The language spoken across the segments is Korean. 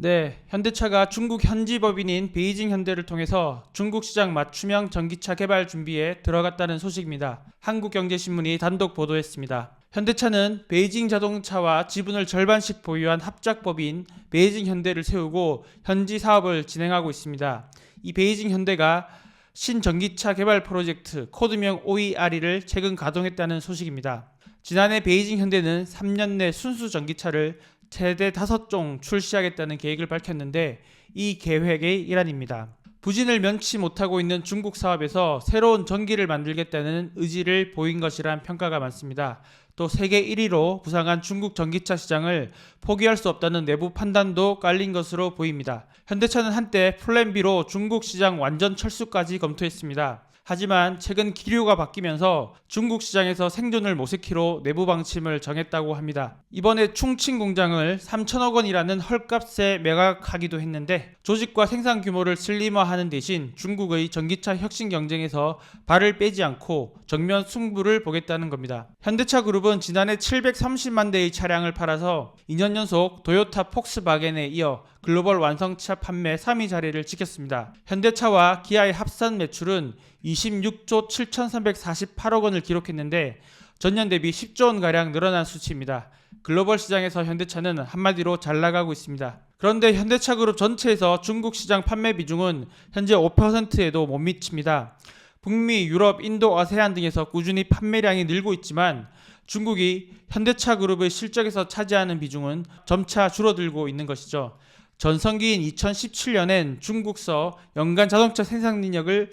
네, 현대차가 중국 현지 법인인 베이징 현대를 통해서 중국 시장 맞춤형 전기차 개발 준비에 들어갔다는 소식입니다. 한국경제신문이 단독 보도했습니다. 현대차는 베이징 자동차와 지분을 절반씩 보유한 합작법인 베이징 현대를 세우고 현지 사업을 진행하고 있습니다. 이 베이징 현대가 신전기차 개발 프로젝트 코드명 OERE를 최근 가동했다는 소식입니다. 지난해 베이징 현대는 3년 내 순수 전기차를 최대 5종 출시하겠다는 계획을 밝혔는데 이 계획의 일환입니다. 부진을 면치 못하고 있는 중국 사업에서 새로운 전기를 만들겠다는 의지를 보인 것이란 평가가 많습니다. 또 세계 1위로 부상한 중국 전기차 시장을 포기할 수 없다는 내부 판단도 깔린 것으로 보입니다. 현대차는 한때 플랜 B로 중국 시장 완전 철수까지 검토했습니다. 하지만 최근 기류가 바뀌면서 중국 시장에서 생존을 모색키로 내부 방침을 정했다고 합니다. 이번에 충칭 공장을 3천억 원이라는 헐값에 매각하기도 했는데 조직과 생산 규모를 슬림화하는 대신 중국의 전기차 혁신 경쟁에서 발을 빼지 않고 정면 승부를 보겠다는 겁니다. 현대차 그룹은 지난해 730만 대의 차량을 팔아서 2년 연속 도요타 폭스바겐에 이어 글로벌 완성차 판매 3위 자리를 지켰습니다. 현대차와 기아의 합산 매출은 26조 7,348억 원을 기록했는데 전년 대비 10조 원가량 늘어난 수치입니다. 글로벌 시장에서 현대차는 한마디로 잘 나가고 있습니다. 그런데 현대차 그룹 전체에서 중국 시장 판매 비중은 현재 5%에도 못 미칩니다. 북미, 유럽, 인도, 아세안 등에서 꾸준히 판매량이 늘고 있지만 중국이 현대차 그룹의 실적에서 차지하는 비중은 점차 줄어들고 있는 것이죠. 전성기인 2017년엔 중국서 연간 자동차 생산능력을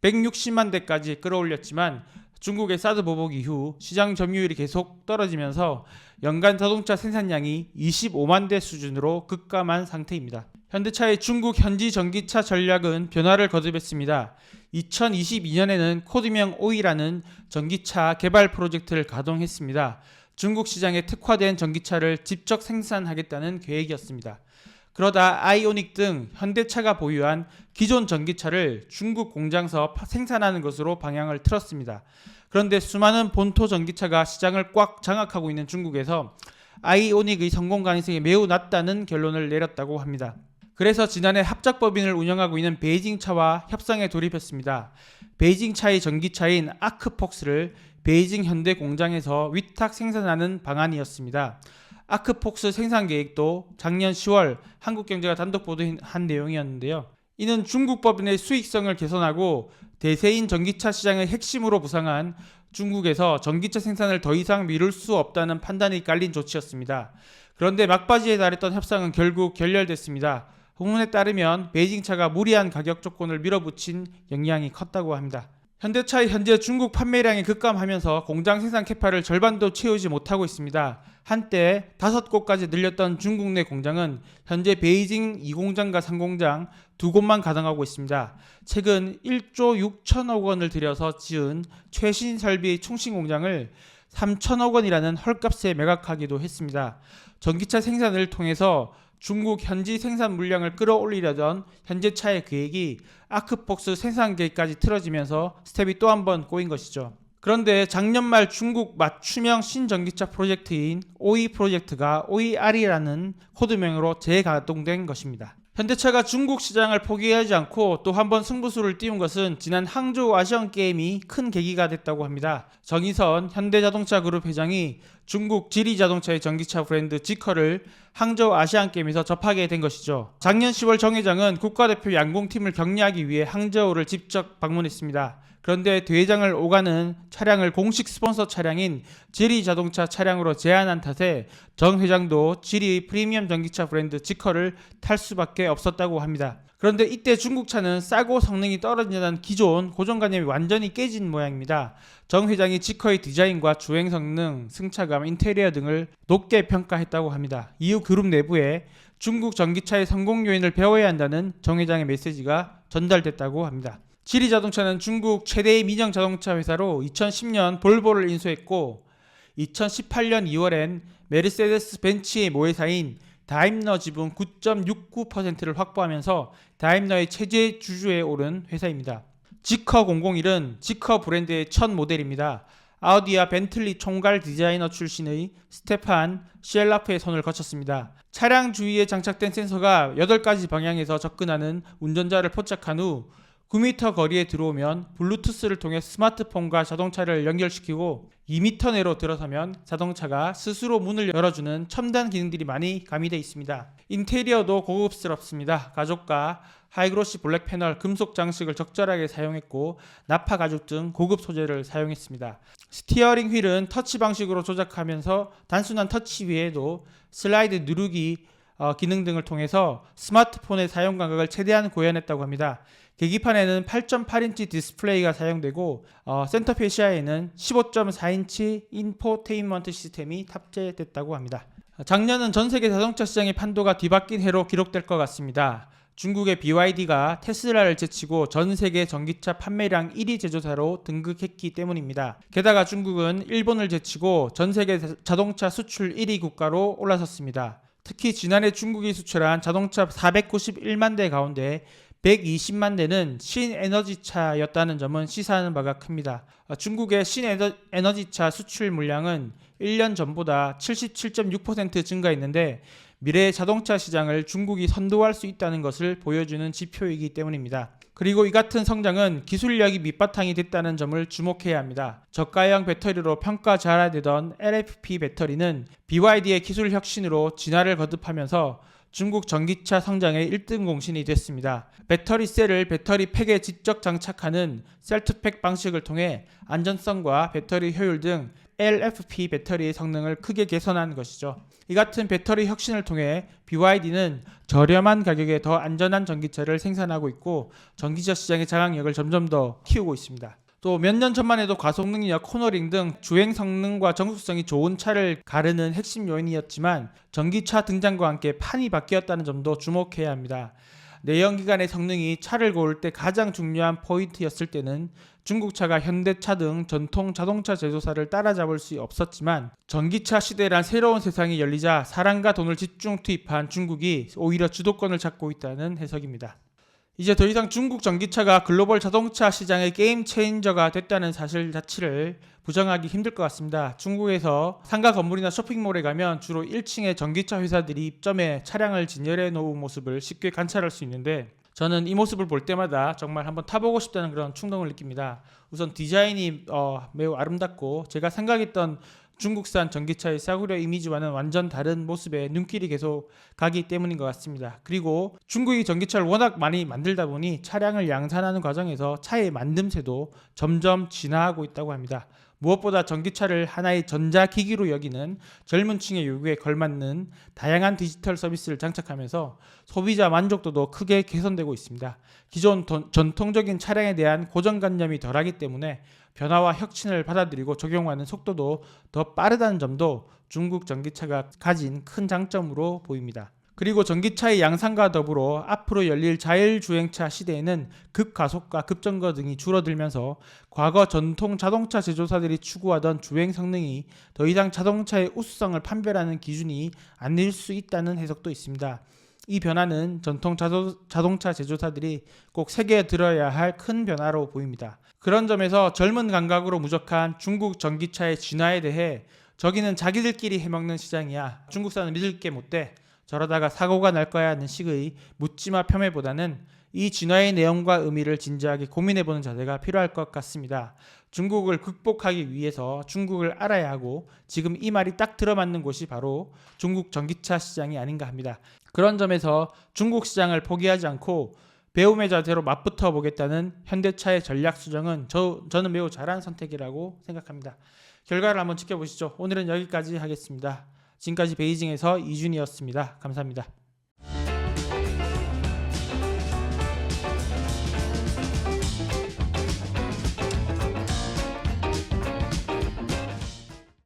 160만 대까지 끌어올렸지만 중국의 사드 보복 이후 시장 점유율이 계속 떨어지면서 연간 자동차 생산량이 25만 대 수준으로 급감한 상태입니다. 현대차의 중국 현지 전기차 전략은 변화를 거듭했습니다. 2022년에는 코드명 O이라는 전기차 개발 프로젝트를 가동했습니다. 중국 시장에 특화된 전기차를 직접 생산하겠다는 계획이었습니다. 그러다 아이오닉 등 현대차가 보유한 기존 전기차를 중국 공장에서 생산하는 것으로 방향을 틀었습니다. 그런데 수많은 본토 전기차가 시장을 꽉 장악하고 있는 중국에서 아이오닉의 성공 가능성이 매우 낮다는 결론을 내렸다고 합니다. 그래서 지난해 합작법인을 운영하고 있는 베이징차와 협상에 돌입했습니다. 베이징차의 전기차인 아크폭스를 베이징 현대 공장에서 위탁 생산하는 방안이었습니다. 아크폭스 생산 계획도 작년 10월 한국경제가 단독 보도한 내용이었는데요. 이는 중국 법인의 수익성을 개선하고 대세인 전기차 시장의 핵심으로 부상한 중국에서 전기차 생산을 더 이상 미룰 수 없다는 판단이 깔린 조치였습니다. 그런데 막바지에 달했던 협상은 결국 결렬됐습니다. 후문에 따르면 베이징차가 무리한 가격 조건을 밀어붙인 영향이 컸다고 합니다. 현대차의 현재 중국 판매량이 급감하면서 공장 생산 캐파를 절반도 채우지 못하고 있습니다. 한때 5곳까지 늘렸던 중국 내 공장은 현재 베이징 2공장과 3공장 2곳만 가동하고 있습니다. 최근 1조 6천억 원을 들여서 지은 최신 설비의 충칭 공장을 3천억 원이라는 헐값에 매각하기도 했습니다. 전기차 생산을 통해서 중국 현지 생산 물량을 끌어올리려던 현대차의 계획이 아크폭스 생산 계획까지 틀어지면서 스텝이 또 한 번 꼬인 것이죠. 그런데 작년 말 중국 맞춤형 신전기차 프로젝트인 OE 프로젝트가 OER이라는 코드명으로 재가동된 것입니다. 현대차가 중국 시장을 포기하지 않고 또 한 번 승부수를 띄운 것은 지난 항저우 아시안게임이 큰 계기가 됐다고 합니다. 정의선 현대자동차 그룹 회장이 중국 지리자동차의 전기차 브랜드 지커를 항저우 아시안게임에서 접하게 된 것이죠. 작년 10월 정 회장은 국가대표 양궁팀을 격려하기 위해 항저우를 직접 방문했습니다. 그런데 대회장을 오가는 차량을 공식 스폰서 차량인 지리 자동차 차량으로 제한한 탓에 정 회장도 지리의 프리미엄 전기차 브랜드 지커를 탈 수밖에 없었다고 합니다. 그런데 이때 중국차는 싸고 성능이 떨어진다는 기존 고정관념이 완전히 깨진 모양입니다. 정 회장이 지커의 디자인과 주행 성능, 승차감, 인테리어 등을 높게 평가했다고 합니다. 이후 그룹 내부에 중국 전기차의 성공 요인을 배워야 한다는 정 회장의 메시지가 전달됐다고 합니다. 지리자동차는 중국 최대의 민영 자동차 회사로 2010년 볼보를 인수했고 2018년 2월엔 메르세데스 벤츠의 모회사인 다임러 지분 9.69%를 확보하면서 다임러의 체제 주주에 오른 회사입니다. 지커 001은 지커 브랜드의 첫 모델입니다. 아우디와 벤틀리 총괄 디자이너 출신의 스테판 시엘라프의 손을 거쳤습니다. 차량 주위에 장착된 센서가 8가지 방향에서 접근하는 운전자를 포착한 후 9m 거리에 들어오면 블루투스를 통해 스마트폰과 자동차를 연결시키고 2m 내로 들어서면 자동차가 스스로 문을 열어주는 첨단 기능들이 많이 가미되어 있습니다. 인테리어도 고급스럽습니다. 가죽과 하이그로시 블랙 패널, 금속 장식을 적절하게 사용했고 나파 가죽 등 고급 소재를 사용했습니다. 스티어링 휠은 터치 방식으로 조작하면서 단순한 터치 위에도 슬라이드 누르기 기능 등을 통해서 스마트폰의 사용 감각을 최대한 구현했다고 합니다. 계기판에는 8.8인치 디스플레이가 사용되고 센터페시아에는 15.4인치 인포테인먼트 시스템이 탑재됐다고 합니다. 작년은 전세계 자동차 시장의 판도가 뒤바뀐 해로 기록될 것 같습니다. 중국의 BYD가 테슬라를 제치고 전세계 전기차 판매량 1위 제조사로 등극했기 때문입니다. 게다가 중국은 일본을 제치고 전세계 자동차 수출 1위 국가로 올라섰습니다. 특히 지난해 중국이 수출한 자동차 491만 대 가운데 120만 대는 신에너지차였다는 점은 시사하는 바가 큽니다. 중국의 신에너지차 수출 물량은 1년 전보다 77.6% 증가했는데 미래의 자동차 시장을 중국이 선도할 수 있다는 것을 보여주는 지표이기 때문입니다. 그리고 이 같은 성장은 기술력이 밑바탕이 됐다는 점을 주목해야 합니다. 저가형 배터리로 평가절하되던 LFP 배터리는 BYD의 기술 혁신으로 진화를 거듭하면서 중국 전기차 성장의 1등 공신이 됐습니다. 배터리 셀을 배터리 팩에 직접 장착하는 셀투팩 방식을 통해 안전성과 배터리 효율 등 LFP 배터리의 성능을 크게 개선한 것이죠. 이 같은 배터리 혁신을 통해 BYD는 저렴한 가격에 더 안전한 전기차를 생산하고 있고 전기차 시장의 장악력을 점점 더 키우고 있습니다. 또 몇 년 전만 해도 가속능력, 코너링 등 주행 성능과 정숙성이 좋은 차를 가르는 핵심 요인이었지만 전기차 등장과 함께 판이 바뀌었다는 점도 주목해야 합니다. 내연기관의 성능이 차를 고를 때 가장 중요한 포인트였을 때는 중국차가 현대차 등 전통 자동차 제조사를 따라잡을 수 없었지만 전기차 시대란 새로운 세상이 열리자 사람과 돈을 집중 투입한 중국이 오히려 주도권을 잡고 있다는 해석입니다. 이제 더 이상 중국 전기차가 글로벌 자동차 시장의 게임 체인저가 됐다는 사실 자체를 부정하기 힘들 것 같습니다. 중국에서 상가 건물이나 쇼핑몰에 가면 주로 1층에 전기차 회사들이 입점해 차량을 진열해 놓은 모습을 쉽게 관찰할 수 있는데 저는 이 모습을 볼 때마다 정말 한번 타보고 싶다는 그런 충동을 느낍니다. 우선 디자인이 매우 아름답고 제가 생각했던 중국산 전기차의 싸구려 이미지와는 완전 다른 모습에 눈길이 계속 가기 때문인 것 같습니다. 그리고 중국이 전기차를 워낙 많이 만들다 보니 차량을 양산하는 과정에서 차의 만듦새도 점점 진화하고 있다고 합니다. 무엇보다 전기차를 하나의 전자기기로 여기는 젊은 층의 요구에 걸맞는 다양한 디지털 서비스를 장착하면서 소비자 만족도도 크게 개선되고 있습니다. 기존 전통적인 차량에 대한 고정관념이 덜하기 때문에 변화와 혁신을 받아들이고 적용하는 속도도 더 빠르다는 점도 중국 전기차가 가진 큰 장점으로 보입니다. 그리고 전기차의 양산과 더불어 앞으로 열릴 자율주행차 시대에는 급가속과 급정거 등이 줄어들면서 과거 전통 자동차 제조사들이 추구하던 주행 성능이 더 이상 자동차의 우수성을 판별하는 기준이 아닐 수 있다는 해석도 있습니다. 이 변화는 전통 자동차 제조사들이 꼭 새겨 들어야 할 큰 변화로 보입니다. 그런 점에서 젊은 감각으로 무적한 중국 전기차의 진화에 대해 저기는 자기들끼리 해먹는 시장이야. 중국산은 믿을 게 못 돼. 저러다가 사고가 날 거야 하는 식의 묻지마 폄훼보다는 이 진화의 내용과 의미를 진지하게 고민해보는 자세가 필요할 것 같습니다. 중국을 극복하기 위해서 중국을 알아야 하고 지금 이 말이 딱 들어맞는 곳이 바로 중국 전기차 시장이 아닌가 합니다. 그런 점에서 중국 시장을 포기하지 않고 배움의 자세로 맞붙어 보겠다는 현대차의 전략 수정은 저는 매우 잘한 선택이라고 생각합니다. 결과를 한번 지켜보시죠. 오늘은 여기까지 하겠습니다. 지금까지 베이징에서 이준이었습니다. 감사합니다.